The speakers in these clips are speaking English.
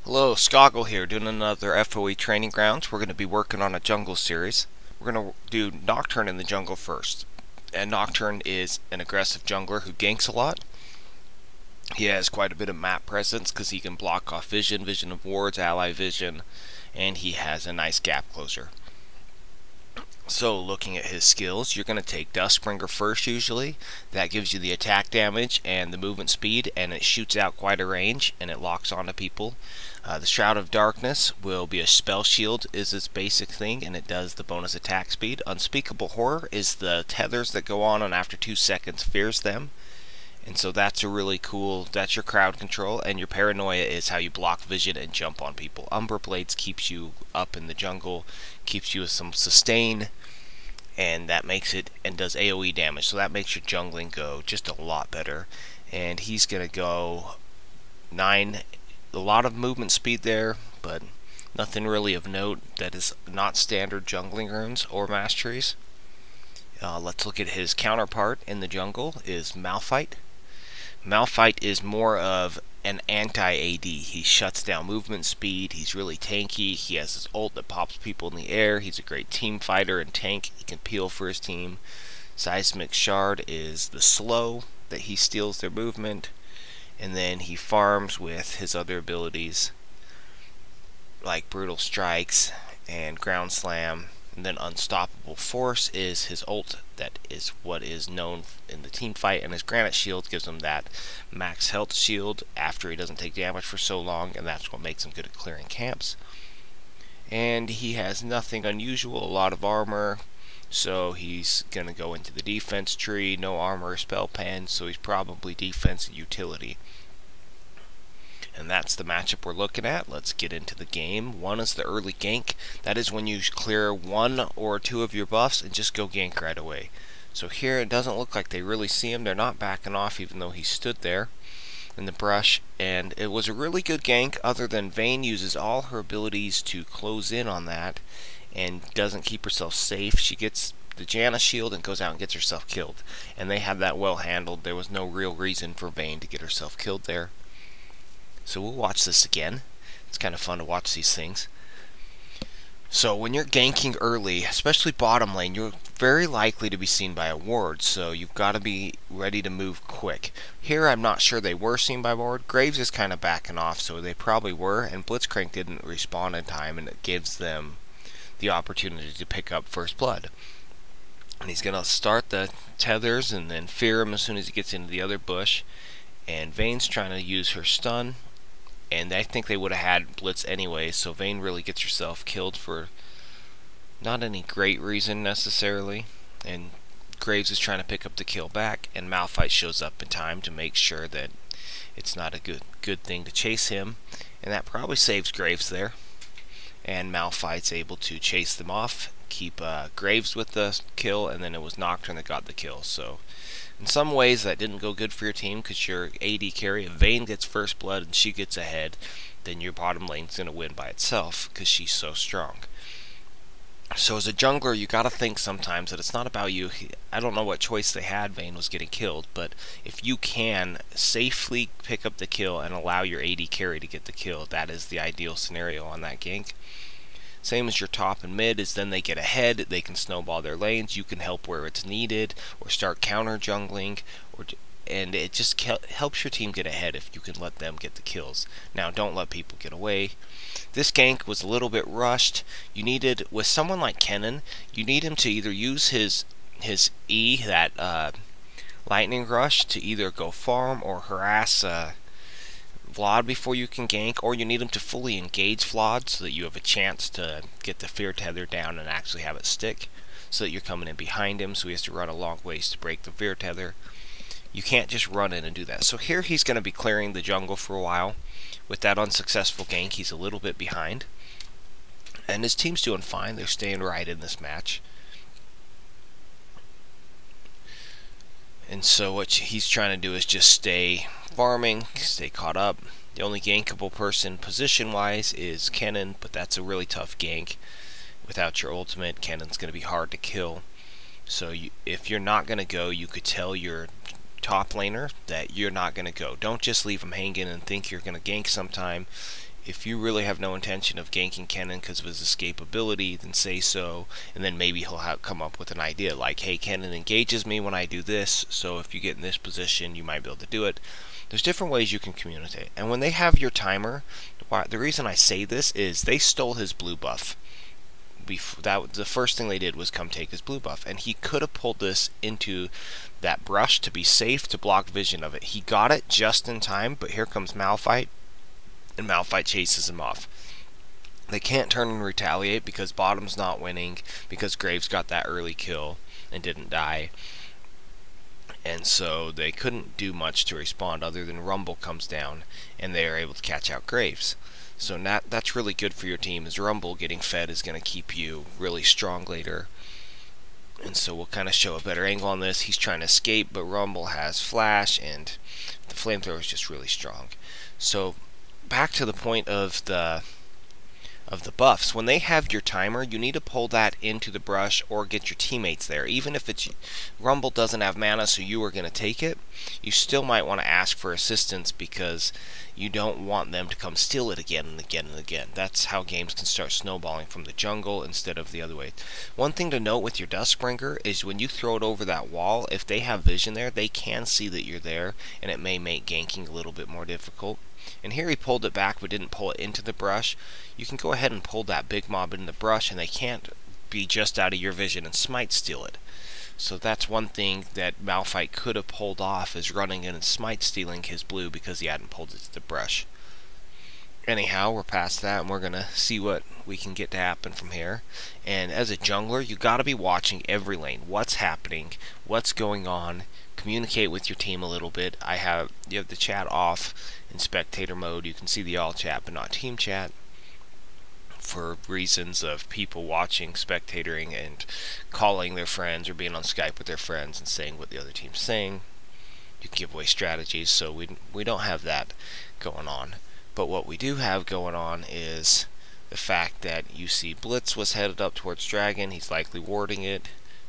Hello, SKoggul here, doing another FOE training grounds. We're going to be working on a jungle series. We're going to do Nocturne in the jungle first. And Nocturne is an aggressive jungler who ganks a lot. He has quite a bit of map presence because he can block off vision, vision of wards, ally vision, and he has a nice gap closer. So looking at his skills, you're going to take Dustbringer first usually. That gives you the attack damage and the movement speed, and it shoots out quite a range and it locks onto people. The Shroud of Darkness will be a spell shield is its basic thing, and it does the bonus attack speed. Unspeakable Horror is the tethers that go on and after 2 seconds fears them. And so that's a really cool, that's your crowd control, and your Paranoia is how you block vision and jump on people. Umber Blades keeps you up in the jungle, keeps you with some sustain, and that makes it, and does AoE damage, so that makes your jungling go just a lot better. And he's going to go 9, a lot of movement speed there, but nothing really of note that is not standard jungling runes or masteries. Let's look at his counterpart in the jungle is Malphite. Malphite is more of an anti-AD. He shuts down movement speed, he's really tanky, he has his ult that pops people in the air, he's a great team fighter and tank, he can peel for his team. Seismic Shard is the slow that he steals their movement, and then he farms with his other abilities like Brutal Strikes and Ground Slam. And then Unstoppable Force is his ult that is what is known in the team fight, and his Granite Shield gives him that max health shield after he doesn't take damage for so long, and that's what makes him good at clearing camps. And he has nothing unusual, a lot of armor, so he's going to go into the defense tree, no armor or spell pan, so he's probably defense and utility. And that's the matchup we're looking at. Let's get into the game. One is the early gank. That is when you clear 1 or 2 of your buffs and just go gank right away. So here it doesn't look like they really see him. They're not backing off even though he stood there in the brush. And it was a really good gank, other than Vayne uses all her abilities to close in on that and doesn't keep herself safe. She gets the Janna shield and goes out and gets herself killed. And they had that well handled. There was no real reason for Vayne to get herself killed there. So we'll watch this again. It's kind of fun to watch these things. So when you're ganking early, especially bottom lane, you're very likely to be seen by a ward, so you've got to be ready to move quick. Here I'm not sure they were seen by a ward. Graves is kind of backing off, so they probably were, and Blitzcrank didn't respawn in time, and it gives them the opportunity to pick up first blood. And he's going to start the tethers and then fear him as soon as he gets into the other bush. And Vayne's trying to use her stun, and I think they would have had Blitz anyway, so Vayne really gets herself killed for not any great reason necessarily. And Graves is trying to pick up the kill back, and Malphite shows up in time to make sure that it's not a good thing to chase him, and that probably saves Graves there. And Malphite's able to chase them off, keep Graves with the kill, and then it was Nocturne that got the kill. So in some ways that didn't go good for your team, because your AD carry, if Vayne gets first blood and she gets ahead, then your bottom lane's going to win by itself because she's so strong. So as a jungler, you got to think sometimes that it's not about you. I don't know what choice they had. Vayne was getting killed, but if you can safely pick up the kill and allow your AD carry to get the kill, that is the ideal scenario on that gank. Same as your top and mid, is then they get ahead, they can snowball their lanes, you can help where it's needed, or start counter jungling, and it just helps your team get ahead if you can let them get the kills. Now don't let people get away. This gank was a little bit rushed. You needed, with someone like Kennen, you need him to either use his E, that lightning rush, to either go farm or harass Vlad before you can gank, or you need him to fully engage Vlad so that you have a chance to get the fear tether down and actually have it stick, so that you're coming in behind him, so he has to run a long ways to break the fear tether. You can't just run in and do that. So here he's going to be clearing the jungle for a while. With that unsuccessful gank, he's a little bit behind, and his team's doing fine. They're staying right in this match. And so what he's trying to do is just stay farming, stay caught up. The only gankable person position-wise is Kennen, but that's a really tough gank. Without your ultimate, Kennen's going to be hard to kill. So if you're not going to go, you could tell your top laner that you're not going to go. Don't just leave him hanging and think you're going to gank sometime. if you really have no intention of ganking Kennen because of his escapability, then say so, and then maybe he'll come up with an idea like, hey, Kennen engages me when I do this, so if you get in this position, you might be able to do it. There's different ways you can communicate. And when they have your timer, the reason I say this is they stole his blue buff. The first thing they did was come take his blue buff, and he could have pulled this into that brush to be safe to block vision of it. He got it just in time, but here comes Malphite, and Malphite chases him off. They can't turn and retaliate because bottom's not winning, because Graves got that early kill and didn't die, and so they couldn't do much to respond other than Rumble comes down and they are able to catch out Graves. So that's really good for your team, as Rumble getting fed is going to keep you really strong later. And so we'll kind of show a better angle on this. He's trying to escape, but Rumble has flash, and the flamethrower is just really strong. So back to the point of the buffs. When they have your timer, you need to pull that into the brush or get your teammates there. Even if it's Rumble doesn't have mana, so you are going to take it, you still might want to ask for assistance because you don't want them to come steal it again and again and again. That's how games can start snowballing from the jungle instead of the other way. One thing to note with your Dustbringer is when you throw it over that wall, if they have vision there, they can see that you're there, and it may make ganking a little bit more difficult. And here he pulled it back but didn't pull it into the brush. You can go ahead and pull that big mob in the brush, and they can't be just out of your vision and smite steal it. So that's one thing that Malphite could have pulled off, is running in and smite stealing his blue because he hadn't pulled it to the brush. Anyhow, we're past that, and we're going to see what we can get to happen from here. And as a jungler, you got to be watching every lane. What's happening? What's going on? Communicate with your team a little bit. You have the chat off in spectator mode. You can see the all chat but not team chat, for reasons of people watching, spectatoring, and calling their friends or being on Skype with their friends and saying what the other team's saying. You can give away strategies, so we don't have that going on. But what we do have going on is the fact that you see Blitz was headed up towards Dragon. He's likely warding it.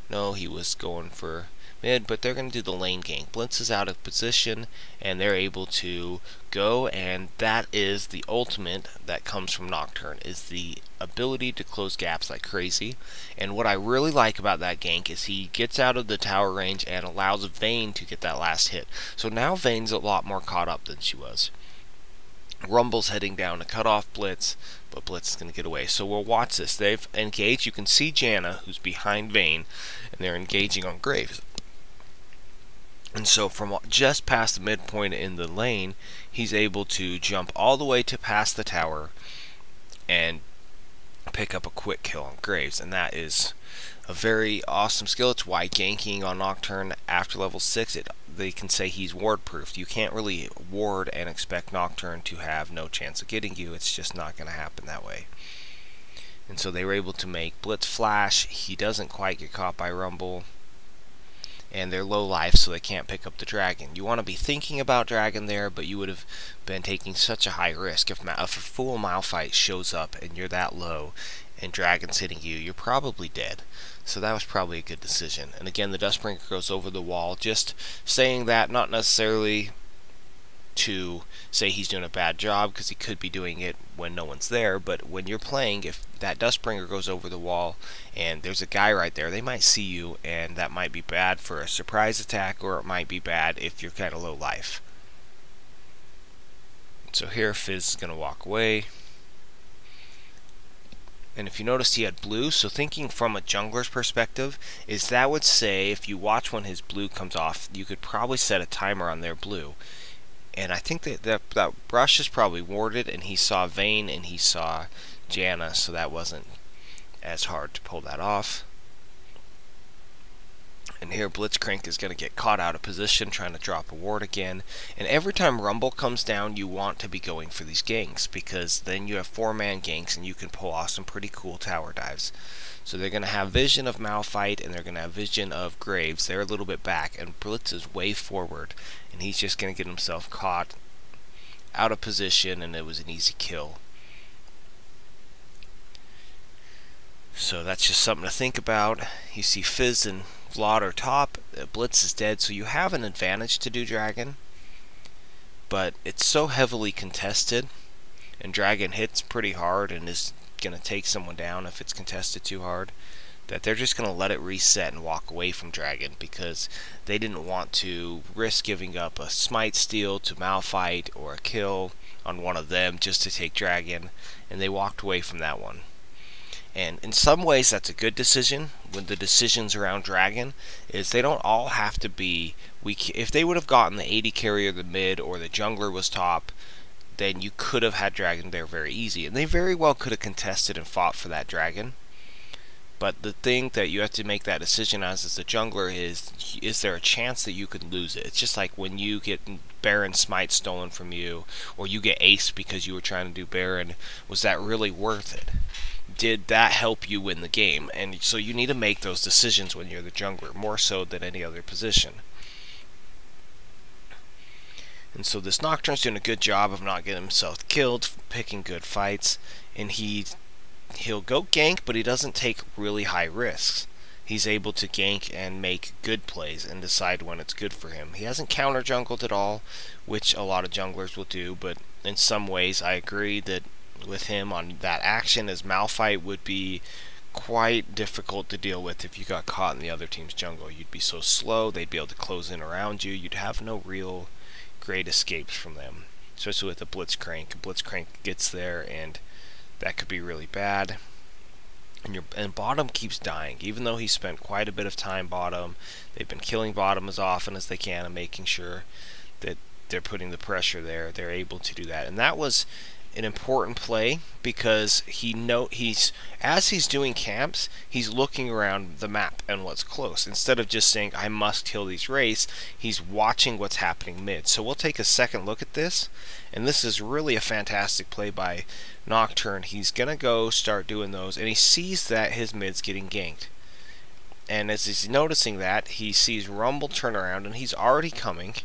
No, he was going for mid, but they're going to do the lane gank. Blitz is out of position, and they're able to go, and that is the ultimate that comes from Nocturne, is the ability to close gaps like crazy. And what I really like about that gank is he gets out of the tower range and allows Vayne to get that last hit. So now Vayne's a lot more caught up than she was. Rumble's heading down to cut off Blitz, but Blitz is going to get away. So we'll watch this. They've engaged. You can see Janna, who's behind Vayne, and they're engaging on Graves. And so from just past the midpoint in the lane, he's able to jump all the way to past the tower and pick up a quick kill on Graves. And that is a very awesome skill. It's why ganking on Nocturne after level 6, they can say he's ward proof. You can't really ward and expect Nocturne to have no chance of getting you. It's just not going to happen that way. And so they were able to make Blitz flash. He doesn't quite get caught by Rumble, and they're low life, so they can't pick up the dragon. You want to be thinking about dragon there, but you would have been taking such a high risk. If a full Malphite shows up and you're that low and dragon's hitting you, you're probably dead. So that was probably a good decision. And again, the Dustbringer goes over the wall. Just saying that, not necessarily to say he's doing a bad job, because he could be doing it when no one's there, but when you're playing, if that Dustbringer goes over the wall and there's a guy right there, they might see you, and that might be bad for a surprise attack, or it might be bad if you're kind of low life. So here Fizz is going to walk away. And if you notice, he had blue, so thinking from a jungler's perspective, is that would say if you watch when his blue comes off, you could probably set a timer on their blue. And I think that brush is probably warded, and he saw Vayne and he saw Janna, so that wasn't as hard to pull that off. And here Blitzcrank is going to get caught out of position trying to drop a ward again. And every time Rumble comes down, you want to be going for these ganks, because then you have 4-man ganks and you can pull off some pretty cool tower dives. So they're going to have vision of Malphite, and they're going to have vision of Graves. They're a little bit back, and Blitz is way forward, and he's just going to get himself caught out of position, and it was an easy kill. So that's just something to think about. You see Fizz and Vlad are top, Blitz is dead, so you have an advantage to do dragon, but it's so heavily contested, and dragon hits pretty hard and is going to take someone down if it's contested too hard, that they're just going to let it reset and walk away from dragon because they didn't want to risk giving up a smite steal to Malphite or a kill on one of them just to take dragon, and they walked away from that one. And in some ways that's a good decision when the decisions around dragon is they don't all have to be weak. If they would have gotten the AD carrier, the mid, or the jungler was top, then you could have had dragon there very easy, and they very well could have contested and fought for that dragon. But the thing that you have to make that decision as the jungler is there a chance that you could lose it? It's just like when you get Baron smite stolen from you, or you get aced because you were trying to do Baron. Was that really worth it? Did that help you win the game? And so you need to make those decisions when you're the jungler, more so than any other position. And so this Nocturne's doing a good job of not getting himself killed, picking good fights, and he'll go gank, but he doesn't take really high risks. He's able to gank and make good plays and decide when it's good for him. He hasn't counter jungled at all, which a lot of junglers will do, but in some ways I agree that with him on that action as Malphite would be quite difficult to deal with if you got caught in the other team's jungle. You'd be so slow, they'd be able to close in around you, you'd have no real great escapes from them, especially with the Blitzcrank. Blitzcrank gets there and that could be really bad. And bottom keeps dying, even though he spent quite a bit of time bottom. They've been killing bottom as often as they can and making sure that they're putting the pressure there. They're able to do that, and that was an important play because as he's doing camps, he's looking around the map and what's close. Instead of just saying I must kill these wraiths, he's watching what's happening mid. So we'll take a second look at this, and this is really a fantastic play by Nocturne. He's gonna go start doing those, and he sees that his mid's getting ganked. And as he's noticing that, he sees Rumble turn around, and he's already coming.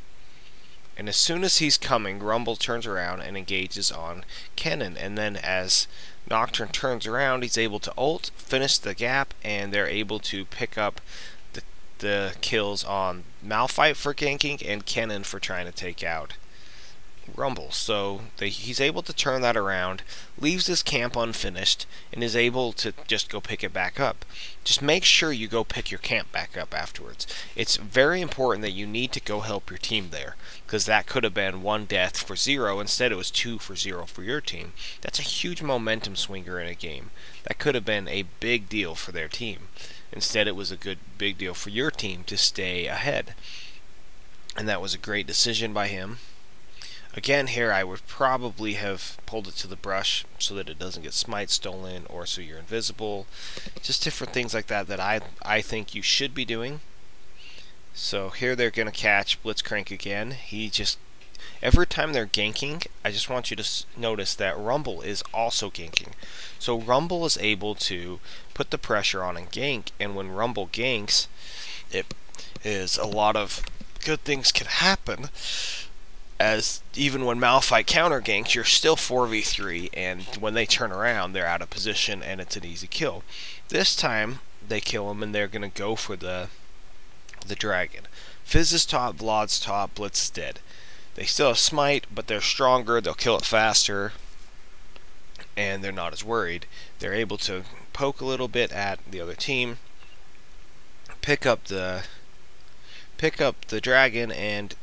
And as soon as he's coming, Rumble turns around and engages on Kennen. And then as Nocturne turns around, he's able to ult, finish the gap, and they're able to pick up the kills on Malphite for ganking and Kennen for trying to take out Rumble. So he's able to turn that around, leaves his camp unfinished, and is able to just go pick it back up. Just make sure you go pick your camp back up afterwards. It's very important that you need to go help your team there, because that could have been 1 death for 0. Instead it was 2 for 0 for your team. That's a huge momentum swinger in a game. That could have been a big deal for their team. Instead it was a big deal for your team to stay ahead. And that was a great decision by him. Again, here I would probably have pulled it to the brush so that it doesn't get smite stolen, or so you're invisible. Just different things like that that I think you should be doing. So here they're going to catch Blitzcrank again. Every time they're ganking, I just want you to notice that Rumble is also ganking. So Rumble is able to put the pressure on and gank, and when Rumble ganks, it is a lot of good things can happen. As even when Malphite counter ganks, you're still 4v3, and when they turn around, they're out of position, and it's an easy kill. This time, they kill him, and they're going to go for the dragon. Fizz is top, Vlad's top, Blitz is dead. They still have smite, but they're stronger, they'll kill it faster, and they're not as worried. They're able to poke a little bit at the other team, pick up the dragon, and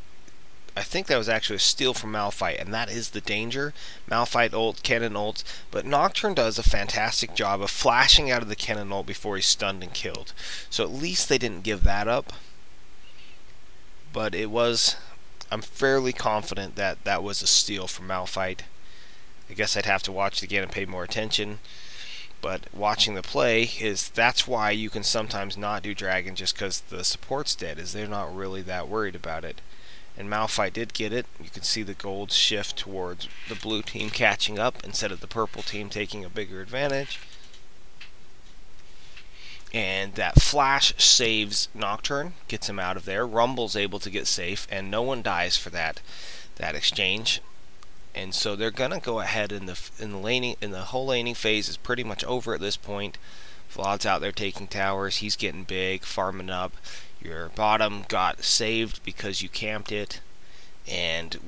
I think that was actually a steal from Malphite, and that is the danger. Malphite ult, Kennen ult, but Nocturne does a fantastic job of flashing out of the Kennen ult before he's stunned and killed. So at least they didn't give that up. But I'm fairly confident that that was a steal from Malphite. I guess I'd have to watch it again and pay more attention. But watching the play that's why you can sometimes not do dragon just because the support's dead, is they're not really that worried about it. And Malphite did get it. You can see the gold shift towards the blue team catching up instead of the purple team taking a bigger advantage. And that flash saves Nocturne, gets him out of there. Rumble's able to get safe, and no one dies for that exchange. And so they're gonna go ahead in the whole laning phase is pretty much over at this point. Vlad's out there taking towers. He's getting big, farming up. Your bottom got saved because you camped it, and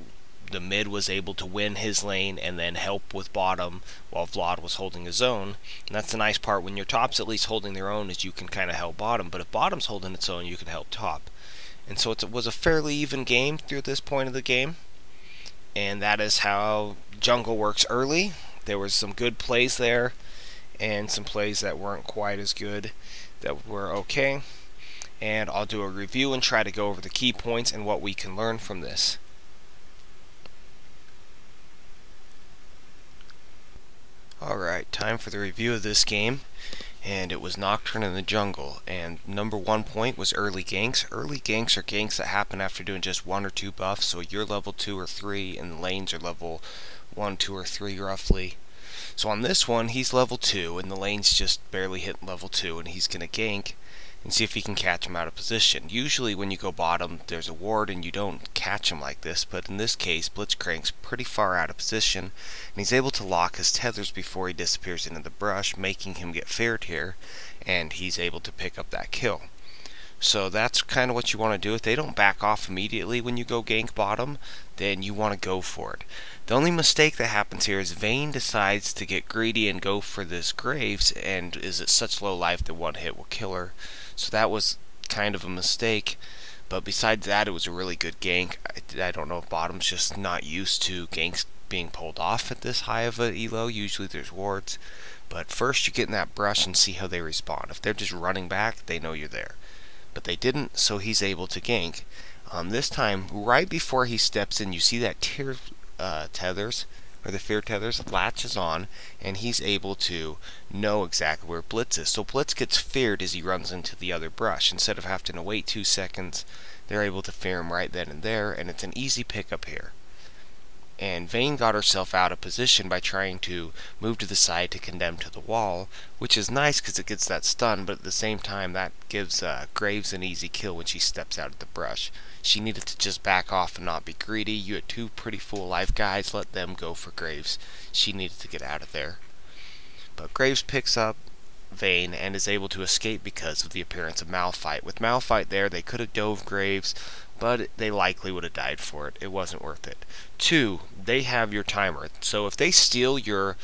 the mid was able to win his lane and then help with bottom while Vlad was holding his own. And that's the nice part, when your top's at least holding their own, is you can kind of help bottom, but if bottom's holding its own, you can help top. And so it was a fairly even game through this point of the game, and that is how jungle works early. There was some good plays there and some plays that weren't quite as good, that were okay, and I'll do a review and try to go over the key points and what we can learn from this. Alright, time for the review of this game, and it was Nocturne in the jungle, and number 1 point was early ganks. Early ganks are ganks that happen after doing just 1 or 2 buffs, so you're level 2 or 3 and the lanes are level 1, 2, or 3 roughly. So on this one, he's level 2 and the lane's just barely hit level 2, and he's going to gank and see if he can catch him out of position. Usually when you go bottom, there's a ward and you don't catch him like this, but in this case, Blitzcrank's pretty far out of position, and he's able to lock his tethers before he disappears into the brush, making him get feared here, and he's able to pick up that kill. So that's kind of what you want to do. If they don't back off immediately when you go gank bottom, then you want to go for it. The only mistake that happens here is Vayne decides to get greedy and go for this Graves, and is at such low life that one hit will kill her. So that was kind of a mistake, but besides that, it was a really good gank. I don't know if bottom's just not used to ganks being pulled off at this high of a elo. Usually there's wards, but first you get in that brush and see how they respond. If they're just running back, they know you're there, but they didn't, so he's able to gank. This time, right before he steps in, you see that tier tethers, or the fear tethers, latches on, and he's able to know exactly where Blitz is. So Blitz gets feared as he runs into the other brush. Instead of having to wait 2 seconds, they're able to fear him right then and there, and it's an easy pickup here. And Vayne got herself out of position by trying to move to the side to condemn to the wall, which is nice because it gets that stun, but at the same time that gives Graves an easy kill when she steps out of the brush. She needed to just back off and not be greedy. You had 2 pretty full life guys, let them go for Graves. She needed to get out of there. But Graves picks up Vayne and is able to escape because of the appearance of Malphite. With Malphite there, they could have dove Graves, but they likely would have died for it. It wasn't worth it. 2, they have your timer. So if they steal your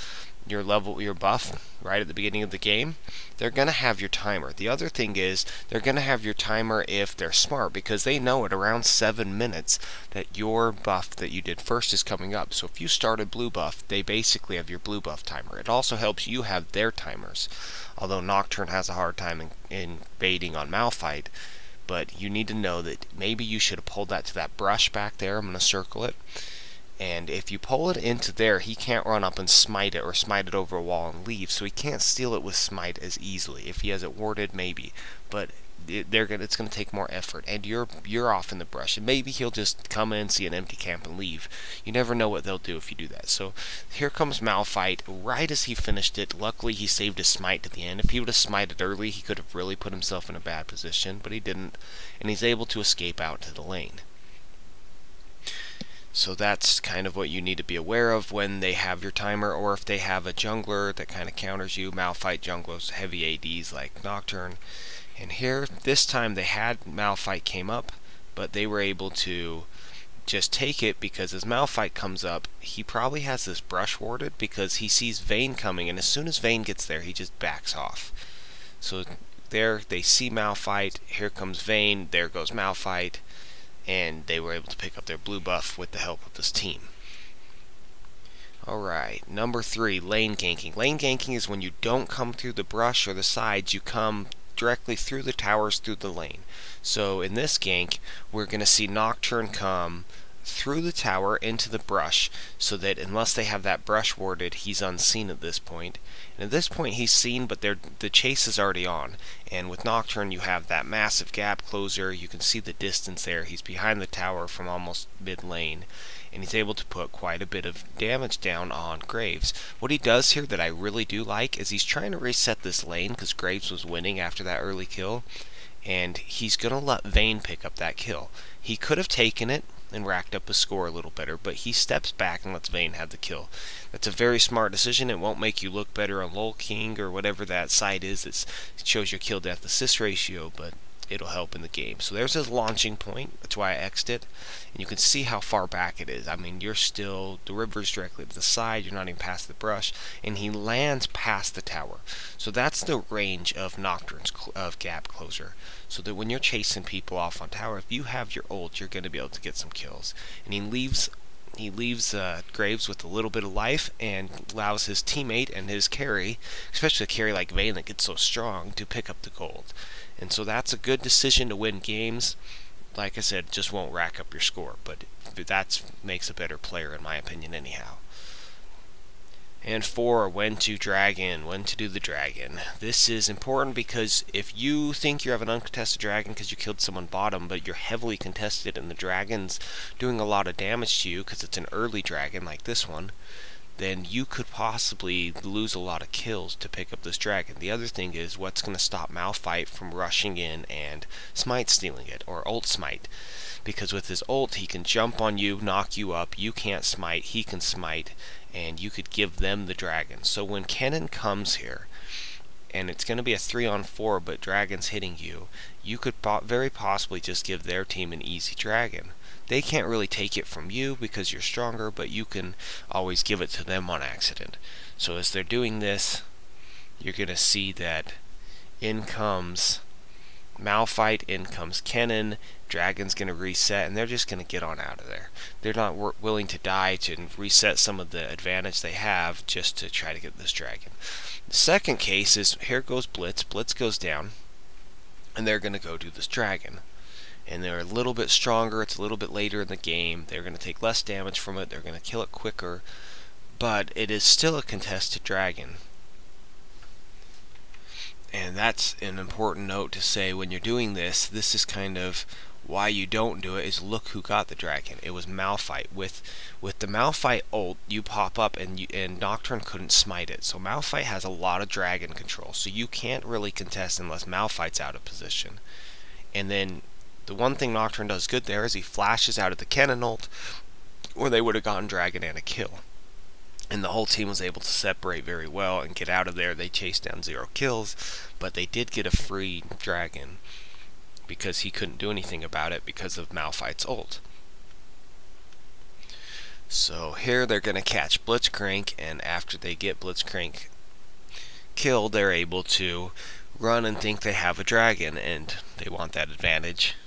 buff right at the beginning of the game, they're going to have your timer. The other thing is, they're going to have your timer if they're smart, because they know at around 7 minutes that your buff that you did first is coming up. So if you started blue buff, they basically have your blue buff timer. It also helps you have their timers, although Nocturne has a hard time in baiting on Malphite. But you need to know that maybe you should have pulled that to that brush back there. I'm going to circle it. And if you pull it into there, he can't run up and smite it, or smite it over a wall and leave. So he can't steal it with smite as easily. If he has it warded, maybe. But it's going to take more effort. And you're off in the brush. And maybe he'll just come in, see an empty camp, and leave. You never know what they'll do if you do that. So here comes Malphite right as he finished it. Luckily, he saved his smite to the end. If he would have smited early, he could have really put himself in a bad position. But he didn't. And he's able to escape out to the lane. So that's kind of what you need to be aware of when they have your timer, or if they have a jungler that kind of counters you. Malphite junglers, heavy ADs like Nocturne. And here, this time they had Malphite came up, but they were able to just take it, because as Malphite comes up, he probably has this brush warded because he sees Vayne coming, and as soon as Vayne gets there, he just backs off. So there, they see Malphite, here comes Vayne, there goes Malphite, and they were able to pick up their blue buff with the help of this team. Alright, number 3, lane ganking. Lane ganking is when you don't come through the brush or the sides, you come directly through the towers through the lane. So in this gank, we're going to see Nocturne come through the tower into the brush, so that unless they have that brush warded, he's unseen at this point. And at this point he's seen, but the chase is already on. And with Nocturne you have that massive gap closer. You can see the distance there. He's behind the tower from almost mid lane, and he's able to put quite a bit of damage down on Graves. What he does here that I really do like is he's trying to reset this lane, because Graves was winning after that early kill, and he's going to let Vayne pick up that kill. He could have taken it and racked up his score a little better, but he steps back and lets Vayne have the kill. That's a very smart decision. It won't make you look better on LOL King or whatever that site is that shows your kill death assist ratio, but it'll help in the game. So there's his launching point. That's why I X'd it. And you can see how far back it is. I mean, you're still, the river's directly to the side, you're not even past the brush, and he lands past the tower. So that's the range of Nocturne's gap closure. So that when you're chasing people off on tower, if you have your ult, you're going to be able to get some kills. And he leaves Graves with a little bit of life and allows his teammate and his carry, especially a carry like Vayne that gets so strong, to pick up the gold. And so that's a good decision to win games. Like I said, just won't rack up your score, but that makes a better player in my opinion anyhow. And 4, when to do the dragon. This is important because if you think you have an uncontested dragon because you killed someone bottom, but you're heavily contested and the dragon's doing a lot of damage to you because it's an early dragon like this one, then you could possibly lose a lot of kills to pick up this dragon. The other thing is what's going to stop Malphite from rushing in and smite stealing it, or ult smite. Because with his ult, he can jump on you, knock you up, you can't smite, he can smite, and you could give them the dragon. So when Kennen comes here, and it's going to be a 3-on-4, but dragon's hitting you, you could very possibly just give their team an easy dragon. They can't really take it from you because you're stronger, but you can always give it to them on accident. So as they're doing this, you're going to see that in comes Malphite, in comes Kennen, dragon's going to reset, and they're just going to get on out of there. They're not willing to die to reset some of the advantage they have just to try to get this dragon. The second case is, here goes Blitz, Blitz goes down, and they're going to go do this dragon. And they're a little bit stronger, it's a little bit later in the game, they're going to take less damage from it, they're going to kill it quicker, but it is still a contested dragon. And that's an important note to say when you're doing this. This is kind of why you don't do it, is look who got the dragon. It was Malphite. With the Malphite ult, you pop up and Nocturne couldn't smite it. So Malphite has a lot of dragon control, so you can't really contest unless Malphite's out of position. And then the one thing Nocturne does good there is he flashes out at the Kennen ult, or they would have gotten dragon and a kill. And the whole team was able to separate very well and get out of there. They chased down 0 kills, but they did get a free dragon because he couldn't do anything about it because of Malphite's ult. So here they're going to catch Blitzcrank, and after they get Blitzcrank killed, they're able to run and think they have a dragon, and they want that advantage.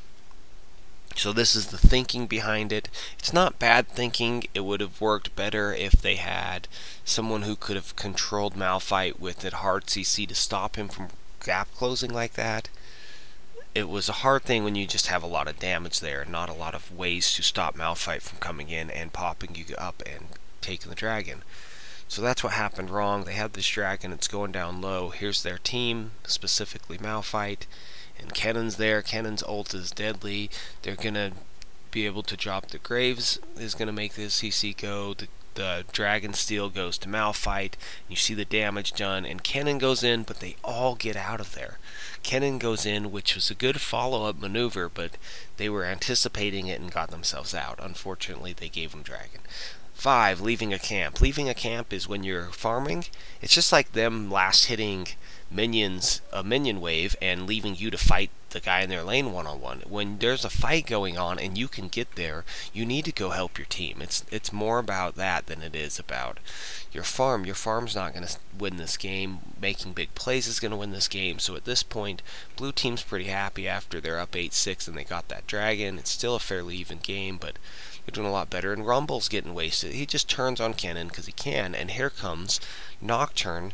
So this is the thinking behind it. It's not bad thinking. It would have worked better if they had someone who could have controlled Malphite with a hard CC to stop him from gap closing like that. It was a hard thing when you just have a lot of damage there, not a lot of ways to stop Malphite from coming in and popping you up and taking the dragon. So that's what happened wrong. They had this dragon, it's going down low. Here's their team, specifically Malphite. And Kennen's there. Kennen's ult is deadly. They're going to be able to drop the Graves. Is going to make this CC go. The Dragon Steel goes to Malphite. You see the damage done. And Kennen goes in, but they all get out of there. Kennen goes in, which was a good follow-up maneuver, but they were anticipating it and got themselves out. Unfortunately, they gave him Dragon. 5, leaving a camp. Leaving a camp is when you're farming. It's just like them last hitting minions, a minion wave, and leaving you to fight the guy in their lane one-on-one. When there's a fight going on and you can get there, you need to go help your team. It's more about that than it is about your farm. Your farm's not going to win this game. Making big plays is going to win this game. So at this point, blue team's pretty happy after they're up 8-6 and they got that dragon. It's still a fairly even game, but they're doing a lot better. And Rumble's getting wasted. He just turns on Kennen because he can, and here comes Nocturne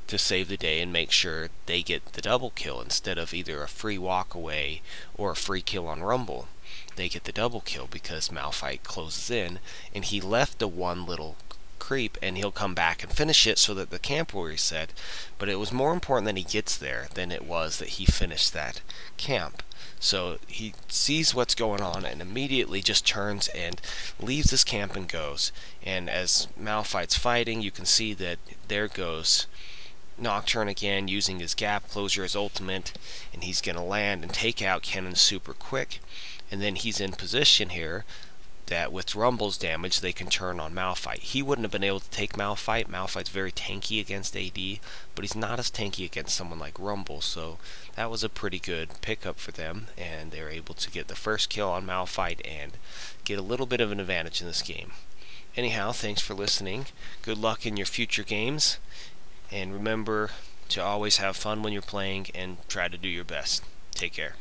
to save the day and make sure they get the double kill instead of either a free walk away or a free kill on Rumble. They get the double kill because Malphite closes in, and he left the one little creep, and he'll come back and finish it so that the camp will reset. But it was more important that he gets there than it was that he finished that camp. So he sees what's going on and immediately just turns and leaves this camp and goes. And as Malphite's fighting, you can see that there goes Nocturne again, using his gap closure, his ultimate, and he's going to land and take out Kennen super quick. And then he's in position here. that with Rumble's damage they can turn on Malphite. He wouldn't have been able to take Malphite. Malphite's very tanky against AD, but he's not as tanky against someone like Rumble, so that was a pretty good pickup for them, and they were able to get the first kill on Malphite and get a little bit of an advantage in this game. Anyhow, thanks for listening. Good luck in your future games, and remember to always have fun when you're playing and try to do your best. Take care.